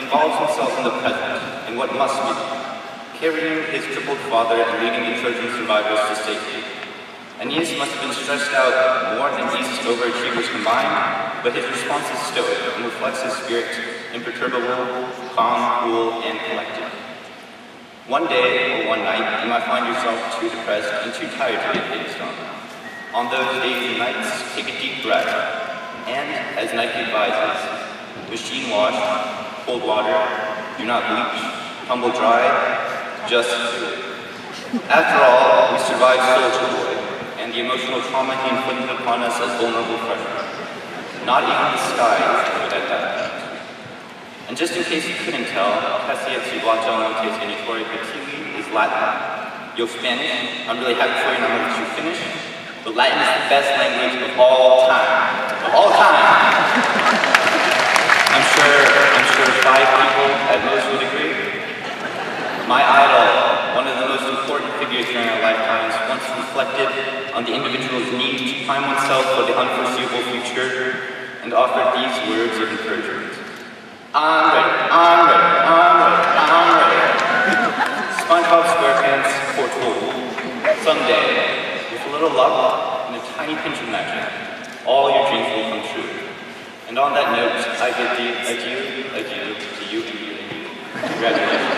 involves himself in the present, in what must be, carrying his crippled father and leading the Trojan survivors to safety. Aeneas must have been stressed out more than these overachievers combined, but his response is stoic and reflects his spirit, imperturbable, calm, cool, and collected. One day or one night, you might find yourself too depressed and too tired to get based on. On those days and nights, take a deep breath, and, as Nike advises, machine wash, cold water, do not bleach, tumble dry, just do it. After all, we survived Soldier Boy, and the emotional trauma he inflicted upon us as vulnerable freshmen. Not even the skies could at that. And just in case you couldn't tell, casi et si guacho no te genitori petili is Latin. Yo, Spanish, I'm really happy for you and I'm going to let you finish, but Latin is the best language of all time. Of all time! I'm sure 5 people at most would agree. My idol, one of the most important figures during our lifetimes, once reflected on the individual's need to prime oneself for the unforeseeable future and offered these words of encouragement. I'm ready. SpongeBob SquarePants foretold. Someday, with a little luck and a tiny pinch of magic, all your dreams will come true. And on that note, I bid you adieu to you and you. Congratulations.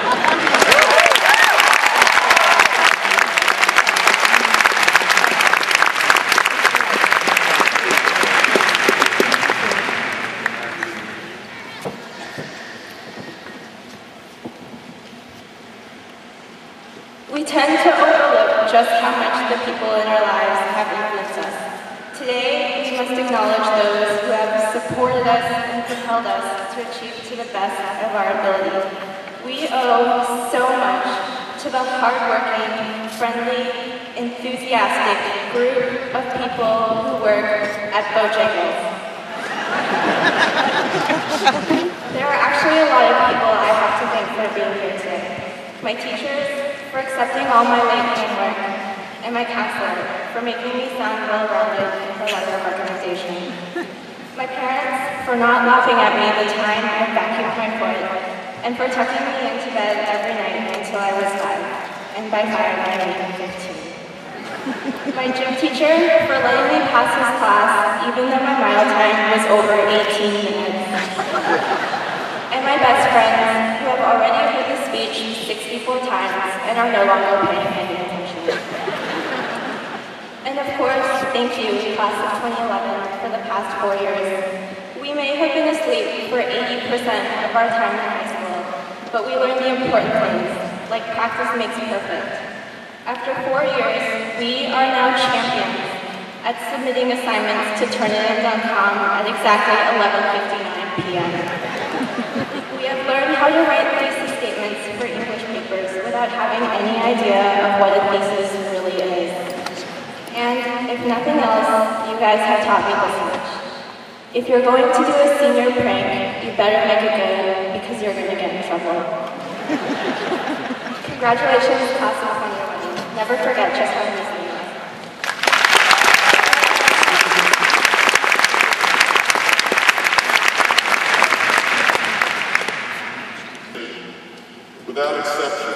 We tend to overlook just how much the people in our lives have influenced us. Today, we must acknowledge those who have supported us and propelled us to achieve to the best of our ability. We owe so much to the hardworking, friendly, enthusiastic group of people who work at Bojangles. There are actually a lot of people I have to thank for being here today. My teachers, for accepting all my late homework, and my counselor for making me sound well-rounded in her letter of recommendation. My parents for not laughing at me the time I vacuumed my foot, and for tucking me into bed every night until I was 5, and by 5 I mean 15. My gym teacher for letting me pass his class even though my mile time was over 18 minutes. And my best friends, who have already heard the speech 64 times and are no longer paying any attention. And of course, thank you, class of 2011, for the past 4 years. We may have been asleep for 80% of our time in high school, but we learned the important things, like practice makes perfect. After 4 years, we are now champions at submitting assignments to Turnitin.com at exactly 11:59 p.m. We have learned how to write thesis statements for English papers without having any idea of what a thesis really is. And if nothing else, you guys have taught me this much. If you're going to do a senior prank, you better make it good because you're going to get in trouble. Congratulations, class of 2011. Never forget just how amazing you are. Without exception,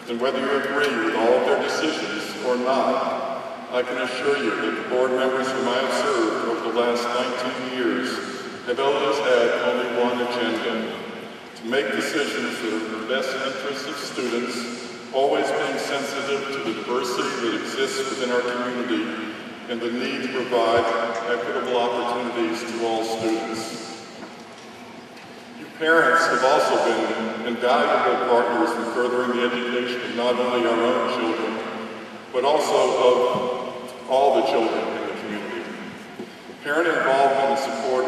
and whether you agree with all of their decisions or not, I can assure you that the board members whom I have served over the last 19 years have always had only one agenda: to make decisions that are in the best interest of students, always being sensitive to the diversity that exists within our community and the need to provide equitable opportunities to all students. Parents have also been invaluable partners in furthering the education of not only our own children, but also of all the children in the community. Parent involvement and support